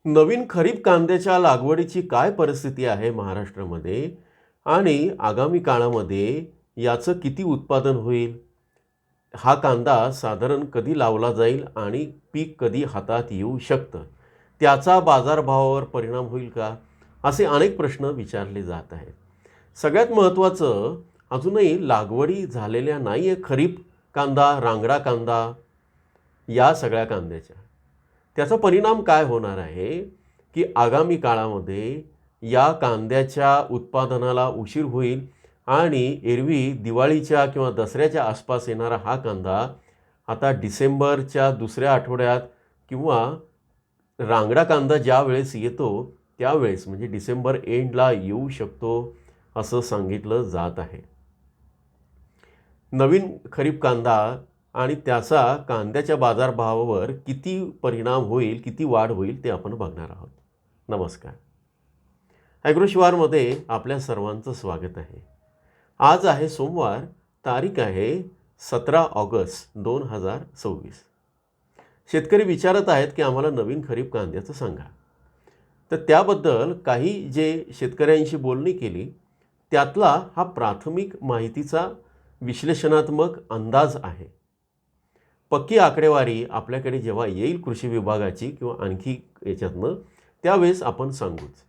नवीन खरीप कांद्याच्या लागवडीची काय परिस्थिती आहे महाराष्ट्रामध्ये आणि आगामी काळामध्ये याचं किती उत्पादन होईल? हा कांदा साधारण कधी लावला जाईल आणि पीक कधी हातात येऊ शकतं? त्याचा बाजारभावावर परिणाम होईल का? असे अनेक प्रश्न विचारले जात आहेत. सगळ्यात महत्त्वाचं, अजूनही लागवडी झालेल्या नाही आहे खरीप कांदा, रांगडा कांदा या सगळ्या कांद्याच्या. त्याचा परिणाम काय होणार आहे, की आगामी काळामध्ये या कांद्याच्या उत्पादनाला उशीर होईल आणि एरवी दिवाळीच्या किंवा दसऱ्याच्या आसपास येणारा हा कांदा आता डिसेंबरच्या दुसऱ्या आठवड्यात किंवा रांगडा कांदा ज्यावेळेस येतो त्यावेळेस म्हणजे डिसेंबर एंडला येऊ शकतो असं सांगितलं जात आहे. नवीन खरीप कांदा आणि त्याचा कांद्याच्या बाजारभावावर किती परिणाम होईल, किती वाढ होईल ते आपण बघणार आहोत. नमस्कार. ॲग्रोशिवारमध्ये आपल्या सर्वांचं स्वागत आहे. आज आहे सोमवार, तारीख आहे 17 ऑगस्ट 2026. शेतकरी विचारत आहेत की आम्हाला नवीन खरीप कांद्याचं सांगा. तर त्याबद्दल काही जे शेतकऱ्यांशी बोलणी केली त्यातला हा प्राथमिक माहितीचा विश्लेषणात्मक अंदाज आहे. पक्की आकडेवारी आपल्याकडे जेव्हा येईल कृषी विभागाची किंवा आणखी याच्यातनं, त्यावेळेस आपण सांगूच.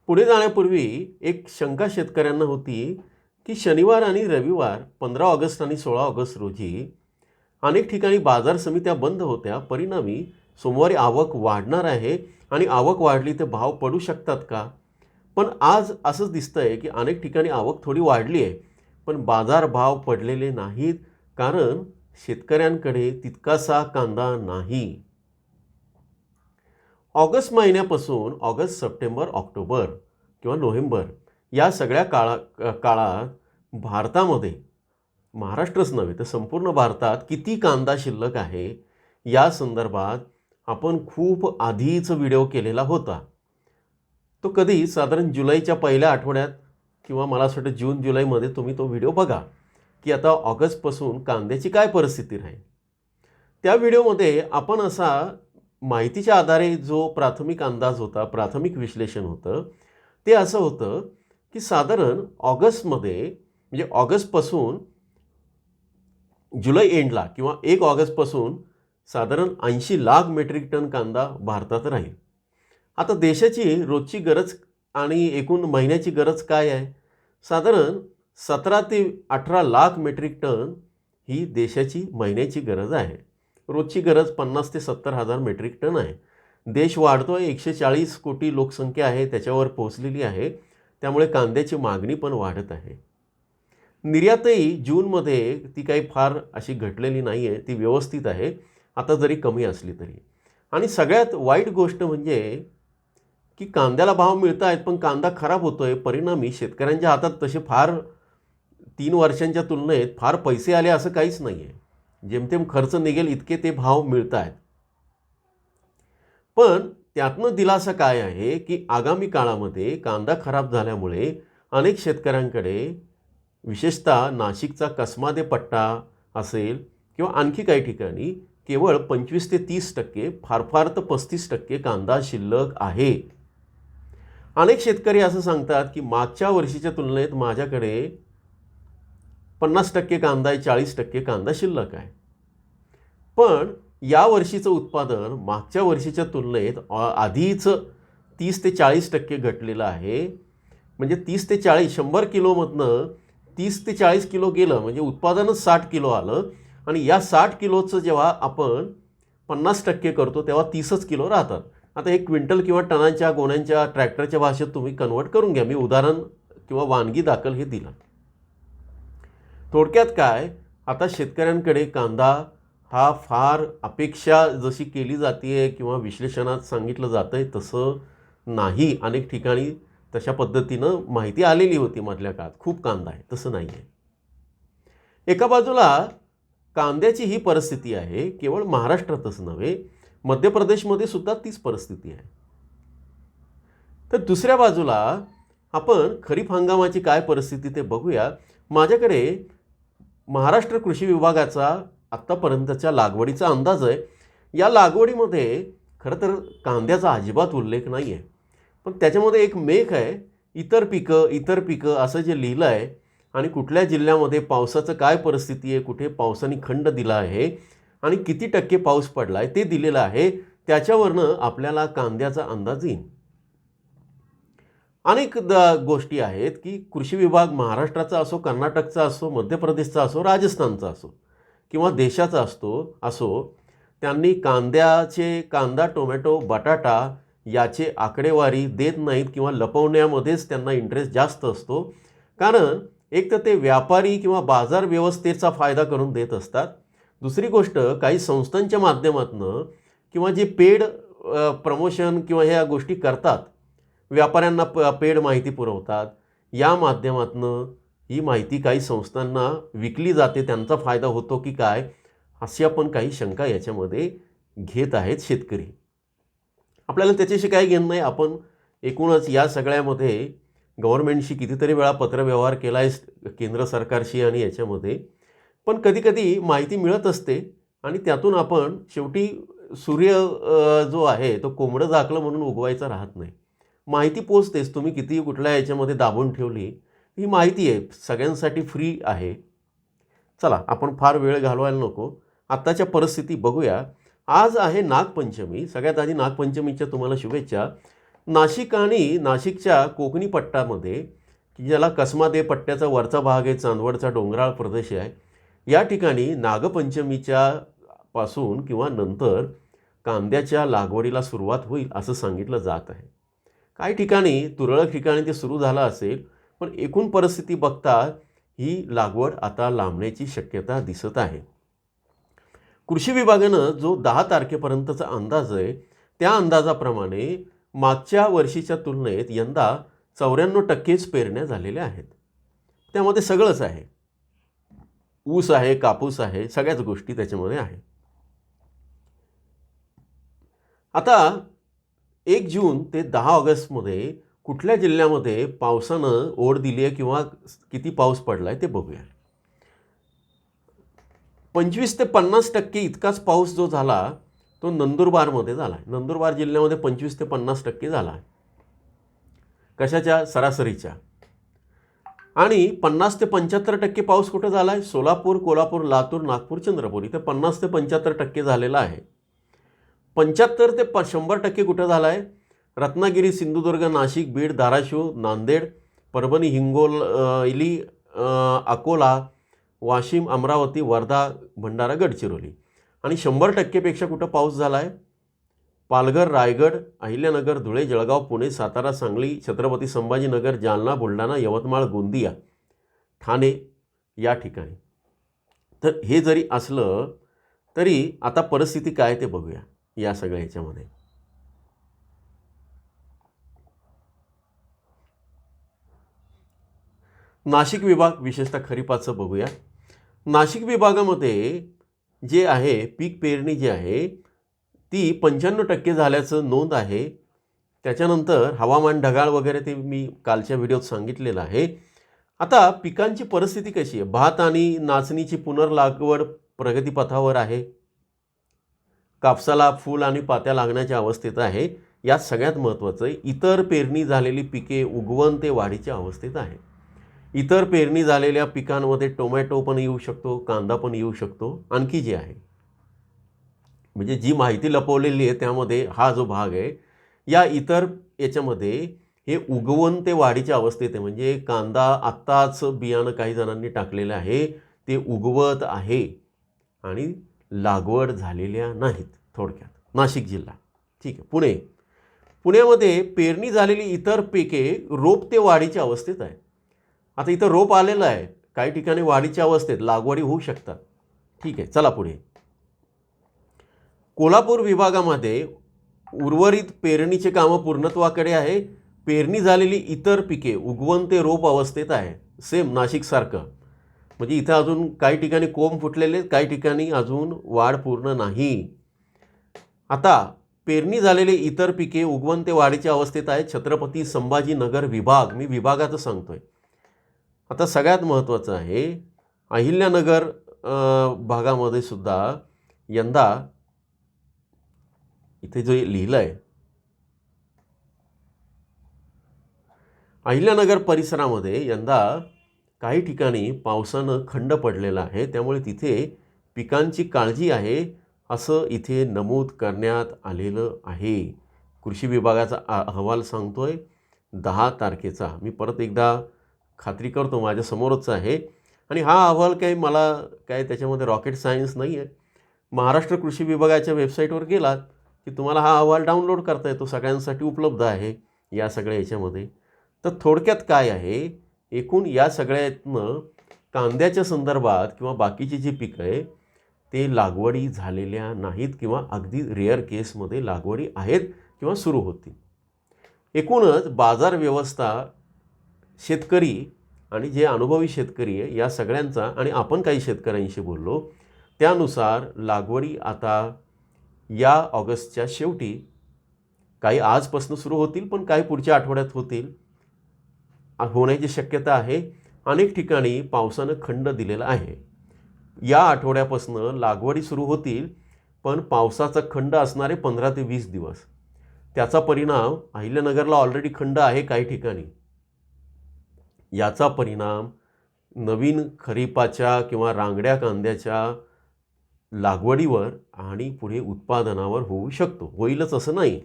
पुढे जाण्यापूर्वी एक शंका शेतकऱ्यांना होती की शनिवार आणि रविवार 15 ऑगस्ट आणि 16 ऑगस्ट रोजी अनेक ठिकाणी बाजार समित्या बंद होत्या. परिणामी सोमवारी आवक वाढणार आहे आणि आवक वाढली तर भाव पडू शकतात का? पण आज असंच दिसतंय की अनेक ठिकाणी आवक थोडी वाढली आहे, पण बाजार भाव पडलेले नाहीत, कारण शेतकऱ्यांकडे तितकासा कांदा नाही. ऑगस्ट महिन्यापासून ऑगस्ट, सप्टेंबर, ऑक्टोबर किंवा नोव्हेंबर या सगळ्या काळात भारतामध्ये, महाराष्ट्रच नव्हे तर संपूर्ण भारतात किती कांदा शिल्लक आहे या संदर्भात आपण खूप आधीच व्हिडिओ केलेला होता. तो कधी साधारण जुलैच्या पहिल्या आठवड्यात किंवा मला असं वाटतं जून जुलैमध्ये तुम्ही तो व्हिडिओ बघा की आता ऑगस्टपासून कांद्याची काय परिस्थिती राहील. त्या व्हिडिओमध्ये आपण असा माहितीच्या आधारे जो प्राथमिक अंदाज होता, प्राथमिक विश्लेषण होतं, ते असं होतं की साधारण ऑगस्टमध्ये म्हणजे ऑगस्टपासून जुलै एंडला किंवा 1 ऑगस्टपासून साधारण 80 लाख मेट्रिक टन कांदा भारतात राहील. आता देशाची रोजची गरज आणि एकूण महिन्याची गरज काय आहे? साधारण 17 ते 18 लाख मेट्रिक टन ही देशाची महिन्याची गरज आहे. रोजची गरज 50 ते 70 हजार मेट्रिक टन आहे. देश वाढतोय, 140 कोटी लोकसंख्या आहे, त्याच्यावर पोहोचलेली आहे. त्यामुळे कांद्याची मागणी पण वाढत आहे. निर्यातही जूनमध्ये ती काही फार अशी घटलेली नाही आहे, ती व्यवस्थित आहे, आता जरी कमी असली तरी. आणि सगळ्यात वाईट गोष्ट म्हणजे की कांद्याला भाव मिळत आहेत पण कांदा खराब होतोय. परिणामी शेतकऱ्यांच्या हातात तसे फार 3 वर्षांच्या तुलनेत फार पैसे आले असं काहीच नाही आहे. जेमतेम खर्च निघेल इतके ते भाव मिळत आहेत. पण त्यातनं दिलासा काय आहे की आगामी काळामध्ये कांदा खराब झाल्यामुळे अनेक शेतकऱ्यांकडे, विशेषतः नाशिकचा कसमादे पट्टा असेल किंवा आणखी काही ठिकाणी, केवळ 25 ते 30%, फार तर 35% कांदा शिल्लक आहे. अनेक शेतकरी असं सांगतात की मागच्या वर्षीच्या तुलनेत माझ्याकडे 50% कांदा आहे, 40% कांदा शिल्लक आहे. पण या वर्षीचं उत्पादन मागच्या वर्षीच्या तुलनेत आधीच 30 ते 40% घटलेलं आहे. म्हणजे 30 ते 40, 100 किलोमधनं 30 ते 40 किलो गेलं म्हणजे उत्पादनच 60 किलो आलं. आणि या 60 किलोचं जेव्हा आपण 50% करतो तेव्हा 30च किलो राहतात. आता एक क्विंटल किंवा टनांच्या, गोण्यांच्या, ट्रॅक्टरच्या भाषेत तुम्ही कन्वर्ट करून घ्या. मी उदाहरण किंवा वानगी दाखल हे दिलं. थोडक्यात काय, आता शेतकऱ्यांकडे कांदा हा फार अपेक्षा जशी केली जाते किंवा विश्लेषणात सांगितलं जातं आहे तसं नाही. अनेक ठिकाणी तशा पद्धतीनं माहिती आलेली होती मधल्या काळात, खूप कांदा आहे, तसं नाही आहे. एका बाजूला कांद्याची ही परिस्थिती आहे, केवळ महाराष्ट्रातच नव्हे, मध्य प्रदेशमध्ये सुद्धा तीच परिस्थिती आहे. तर दुसऱ्या बाजूला आपण खरीप हंगामाची काय परिस्थिती ते बघूया. माझ्याकडे महाराष्ट्र कृषी विभागाचा आत्तापर्यंतच्या लागवडीचा अंदाज आहे. या लागवडीमध्ये खरं तर कांद्याचा अजिबात उल्लेख नाही आहे. पण त्याच्यामध्ये एक मेक आहे, इतर पिकं असं जे लिहिलं आहे आणि कुठल्या जिल्ह्यामध्ये पावसाचं काय परिस्थिती आहे, कुठे पावसाने खंड दिला आहे आणि किती टक्के पाऊस पडला आहे ते दिलेलं आहे. त्याच्यावरनं आपल्याला कांद्याचा अंदाज येईल. अनेक गोष्टी आहेत की कृषी विभाग महाराष्ट्राचा असो, कर्नाटकचा असो, मध्य प्रदेशचा असो, राजस्थानचा असो किंवा देशाचा असो, त्यांनी कांदा, टोमॅटो, बटाटा याचे आकडेवारी देत नाहीत किंवा लपवण्यामध्येच त्यांना इंटरेस्ट जास्त असतो. कारण एक तर ते व्यापारी किंवा बाजार व्यवस्थेचा फायदा करून देत असतात. दुसरी गोष्ट काही संस्थांच्या माध्यमातून किंवा जे पेड प्रमोशन किंवा ह्या गोष्टी करतात, व्यापाऱ्यांना पेड माहिती पुरवतात. या माध्यमातून ही माहिती काही संस्थांना विकली जाते. त्यांचा फायदा होतो की काय, अशा पण काही शंका याच्यामध्ये घेत आहेत शेतकरी. आपल्याला त्याच्याशी काही घेणं नाही. आपण एकूणच या सगळ्यामध्ये गव्हर्नमेंटशी कितीतरी वेळा पत्रव्यवहार केला आहे केंद्र सरकारशी आणि याच्यामध्ये. पण कधी-कधी माहिती मिळत असते आणि त्यातून आपण शेवटी सूर्य जो आहे तो कोंबडं झाकलं म्हणून उगवायचा राहत नाही. माहिती पोचतेच. तुम्ही कितीही कुठल्या याच्यामध्ये दाबून ठेवली, ही माहिती आहे सगळ्यांसाठी फ्री आहे. चला, आपण फार वेळ घालवायला नको. आत्ताच्या परिस्थिती बघूया. आज आहे नागपंचमी. सगळ्यात आधी नागपंचमीच्या तुम्हाला शुभेच्छा. नाशिक आणि नाशिकच्या कोकणी पट्ट्यामध्ये, की ज्याला कसमादे पट्ट्याचा वरचा भाग आहे, चांदवडचा डोंगराळ प्रदेश आहे, या ठिकाणी नागपंचमीच्या पासून किंवा नंतर कांद्याच्या लागवडीला सुरुवात होईल असं सांगितलं जात आहे. काही ठिकाणी, तुरळक ठिकाणी ते सुरू झालं असेल, पण एकूण परिस्थिती बघता ही लागवड आता लांबण्याची शक्यता दिसत आहे. कृषी विभागानं जो 10 तारखेपर्यंतचा अंदाज आहे, त्या अंदाजाप्रमाणे मागच्या वर्षीच्या तुलनेत यंदा 94% पेरण्या झालेल्या आहेत. त्यामध्ये सगळंच आहे. ऊस आहे, कापूस आहे, सगळ्याच गोष्टी त्याच्यामध्ये आहे. आता 1 जून ते 10 ऑगस्टमध्ये कुठल्या जिल्ह्यामध्ये पावसानं ओढ दिली आहे किंवा किती पाऊस पडला आहे ते बघूया. 25 ते 50% इतकाच पाऊस जो झाला तो नंदुरबारमध्ये झाला आहे. नंदुरबार जिल्ह्यामध्ये 25 ते 50% झाला आहे. कशाच्या? सरासरीच्या. आणि 50 ते 75% पाऊस कुठं झाला आहे? सोलापूर, कोल्हापूर, लातूर, नागपूर, चंद्रपूर इथे 50 ते 75% झालेला आहे. 75 ते 100% कुठं झाला आहे? रत्नागिरी, सिंधुदुर्ग, नाशिक, बीड, धाराशिव, नांदेड, परभणी, हिंगोली, अकोला, वाशिम, अमरावती, वर्धा, भंडारा, गडचिरोली. आणि 100%पेक्षा कुठं पाऊस झाला आहे? पालघर, रायगड, अहिल्यानगर, धुळे, जळगाव, पुणे, सातारा, सांगली, छत्रपती संभाजीनगर, जालना, बुलढाणा, यवतमाळ, गोंदिया, ठाणे या ठिकाणी. तर हे जरी असलं तरी आता परिस्थिती काय ते बघूया या सगळ्या ह्याच्यामध्ये. नाशिक विभाग, विशेषतः खरीपाचं बघूया. नाशिक विभागामध्ये जे आहे पीक पेरणी जी आहे ती 95% झाल्याचं नोंद आहे. त्याच्यानंतर हवामान ढगाळ वगैरे ते मी कालच्या व्हिडिओत सांगितलेलं आहे. आता पिकांची परिस्थिती कशी आहे? भात आणि नाचणीची पुनर्लागवड प्रगतीपथावर आहे. कापसाला फूल आणि पात्या लागण्याच्या अवस्थेत आहे. यात सगळ्यात महत्त्वाचं आहे इतर पेरणी झालेली पिके उगवण ते वाढीच्या अवस्थेत आहे. इतर पेरणी झालेल्या पिकांमध्ये टोमॅटो पण येऊ शकतो, कांदा पण येऊ शकतो. आणखी जे आहे म्हणजे जी माहिती लपवलेली आहे त्यामध्ये हा जो भाग आहे या इतर याच्यामध्ये हे उगवण ते वाढीच्या अवस्थेत आहे. म्हणजे कांदा आत्ताच बियाणं काही जणांनी टाकलेलं आहे, ते उगवत आहे आणि लागवड झालेल्या नाहीत. थोडक्यात नाशिक जिल्हा. ठीक आहे. पुण्यामध्ये पेरणी झालेली इतर पिके रोप ते वाढीच्या अवस्थेत आहे. आता इथं रोप आलेलं आहे, काही ठिकाणी वाढीच्या अवस्थेत लागवडी होऊ शकतात. ठीक आहे, चला पुढे. कोल्हापूर विभागामध्ये उर्वरित पेरणीचे कामं पूर्णत्वाकडे आहे. पेरणी झालेली इतर पिके उगवण ते रोप अवस्थेत आहे. सेम नाशिकसारखं. म्हणजे इथं अजून काही ठिकाणी कोंब फुटलेले, काही ठिकाणी अजून वाढ पूर्ण नाही. आता पेरणी झालेली इतर पिके उगवण ते वाढीच्या अवस्थेत आहे. छत्रपती संभाजीनगर विभाग, मी विभागाचं सांगतोय. आता सगळ्यात महत्त्वाचं आहे अहिल्यानगर भागामध्ये सुद्धा यंदा इथे जे लिहिलं आहे, अहिल्यानगर परिसरामध्ये यंदा काही ठिकाणी पावसानं खंड पडलेला आहे, त्यामुळे तिथे पिकांची काळजी आहे असं इथे नमूद करण्यात आलेलं आहे. कृषी विभागाचा अहवाल सांगतोय 10 तारखेचा. मी परत एकदा खात्री करतो, माझ्यासमोरच आहे आणि हा अहवाल काही मला काय त्याच्यामध्ये रॉकेट सायन्स नाही आहे. महाराष्ट्र कृषी विभागाच्या वेबसाईटवर गेलात की तुम्हाला हा अहवाल डाउनलोड करता येतो, सगळ्यांसाठी उपलब्ध आहे या सगळ्या याच्यामध्ये. तर थोडक्यात काय आहे, एकूण या सगळ्यातनं कांद्याच्या संदर्भात किंवा बाकीची जी पिकं आहे ते लागवडी झालेल्या नाहीत किंवा अगदी रेअर केसमध्ये लागवडी आहेत किंवा सुरू होतील. एकूणच बाजार व्यवस्था, शेतकरी आणि जे अनुभवी शेतकरी आहे या सगळ्यांचा, आणि आपण काही शेतकऱ्यांशी बोललो त्यानुसार लागवडी आता या ऑगस्टच्या शेवटी, काही आजपासून सुरू होतील पण काही पुढच्या आठवड्यात होतील, होण्याची शक्यता आहे. अनेक ठिकाणी पावसानं खंड दिलेला आहे. या आठवड्यापासून लागवडी सुरू होतील पण पावसाचा खंड असणारे 15 ते 20 दिवस. त्याचा परिणाम अहिल्यानगरला ऑलरेडी खंड आहे काही ठिकाणी. याचा परिणाम नवीन खरीपाच्या किंवा रांगड्या कांद्याच्या लागवडीवर आणि पुढे उत्पादनावर होऊ शकतो. होईलच असं नाही,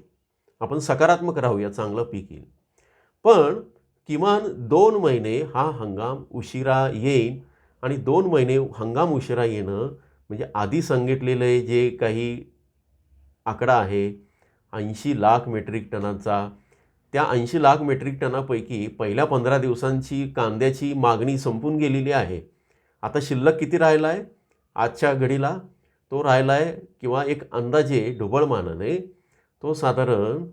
आपण सकारात्मक राहूया, चांगलं पीक येईल. पण किमान 2 महिने हा हंगाम उशिरा येईल आणि 2 महिने हंगाम उशिरा येणं म्हणजे आधी सांगितलेले जे काही आकडा आहे 80 लाख मेट्रिक टनाचा, त्या 80 लाख मेट्रिक टनापैकी पहिल्या 15 दिवसांची कांद्याची मागणी संपून गेलेली आहे. आता शिल्लक किती राहिला आहे आजच्या घडीला? तो राहिला आहे किंवा एक अंदाजे ढोबळमानाने तो साधारण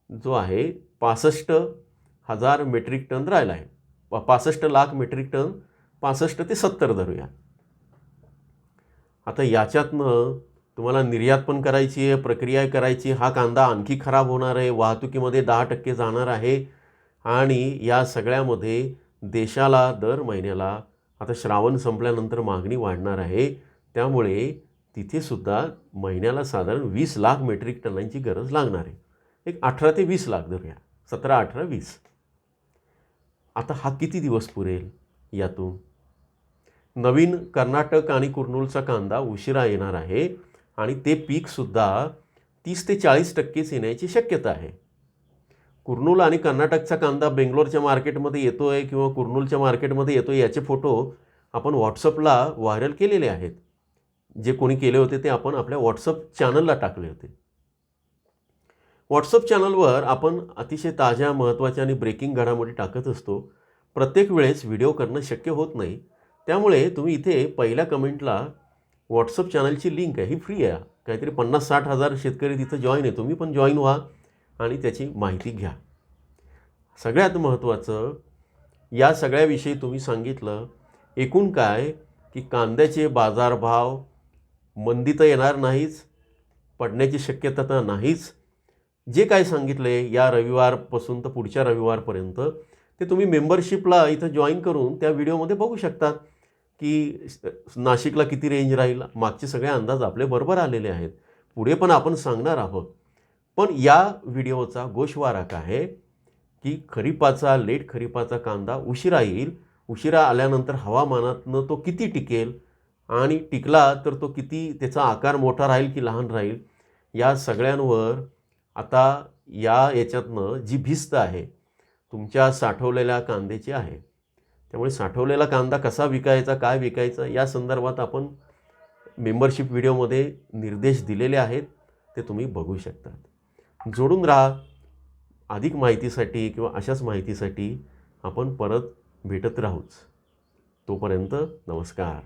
जो आहे 65,000 मेट्रिक टन राहिला आहे. 65 लाख मेट्रिक टन, 65 ते 70 धरूया. आता याच्यातनं तुम्हाला निर्यात पण करायची आहे, प्रक्रिया करायची. हा कांदा आणखी खराब होणार आहे, वाहतुकीमध्ये 10% जाणार आहे आणि या सगळ्यामध्ये देशाला दर महिन्याला आता श्रावण संपल्यानंतर मागणी वाढणार आहे. त्यामुळे तिथे सुद्धा महिन्याला साधारण 20 लाख मेट्रिक टनांची गरज लागणार आहे. एक 18 ते 20 लाख धरूया, 17, 18, 20. आता हा किती दिवस पुरेल? यातून नवीन कर्नाटक आणि कुर्नूलचा कांदा उशिरा येणार आहे आणि ते पीकसुद्धा 30 ते 40% येण्याची शक्यता आहे. कुर्नूल आणि कर्नाटकचा कांदा बेंगलोरच्या मार्केटमध्ये येतो आहे किंवा कुर्नूलच्या मार्केटमध्ये येतो आहे, याचे फोटो आपण व्हॉट्सअपला व्हायरल केलेले आहेत. जे कोणी केले होते ते आपण आपल्या व्हॉट्सअप चॅनलला टाकले होते. व्हॉट्सअप चॅनलवर आपण अतिशय ताज्या, महत्त्वाच्या आणि ब्रेकिंग घडामोडी टाकत असतो. प्रत्येक वेळेस व्हिडिओ करणं शक्य होत नाही, त्यामुळे तुम्ही इथे पहिल्या कमेंटला व्हॉट्सअप चॅनलची लिंक आहे, ही फ्री आहे. काहीतरी 50-60 हजार शेतकरी तिथं जॉईन आहे. तुम्ही पण जॉईन व्हा आणि त्याची माहिती घ्या. सगळ्यात महत्त्वाचं, या सगळ्याविषयी तुम्ही सांगितलं. एकूण काय की कांद्याचे बाजारभाव मंदी तर येणार नाहीच, पडण्याची शक्यता तर नाहीच. जे काय सांगितले या रविवारपासून तर पुढच्या रविवारपर्यंत ते तुम्ही मेंबरशिपला इथं जॉईन करून त्या व्हिडिओमध्ये बघू शकता की नाशिकला किती रेंज राहील. मागचे सगळे अंदाज आपले बरोबर आलेले आहेत, पुढे पण आपण सांगणार आहोत. पण या व्हिडिओचा गोषवारा काय आहे की खरीपाचा, लेट खरीपाचा कांदा उशिरा येईल. उशिरा आल्यानंतर हवामानातनं तो किती टिकेल आणि टिकला तर तो किती, त्याचा आकार मोठा राहील की लहान राहील, या सगळ्यांवर आता याच्यातनं जी भिस्त आहे तुमच्या साठवलेल्या कांद्याची आहे. त्यामुळे साठवलेला कांदा कसा विकायचा, काय विकायचा, या संदर्भात आपण मेंबरशिप व्हिडिओमध्ये निर्देश दिलेले आहेत, ते तुम्ही बघू शकतात. जोडून राहा. अधिक माहितीसाठी किंवा अशाच माहितीसाठी आपण परत भेटत राहूच. तोपर्यंत नमस्कार.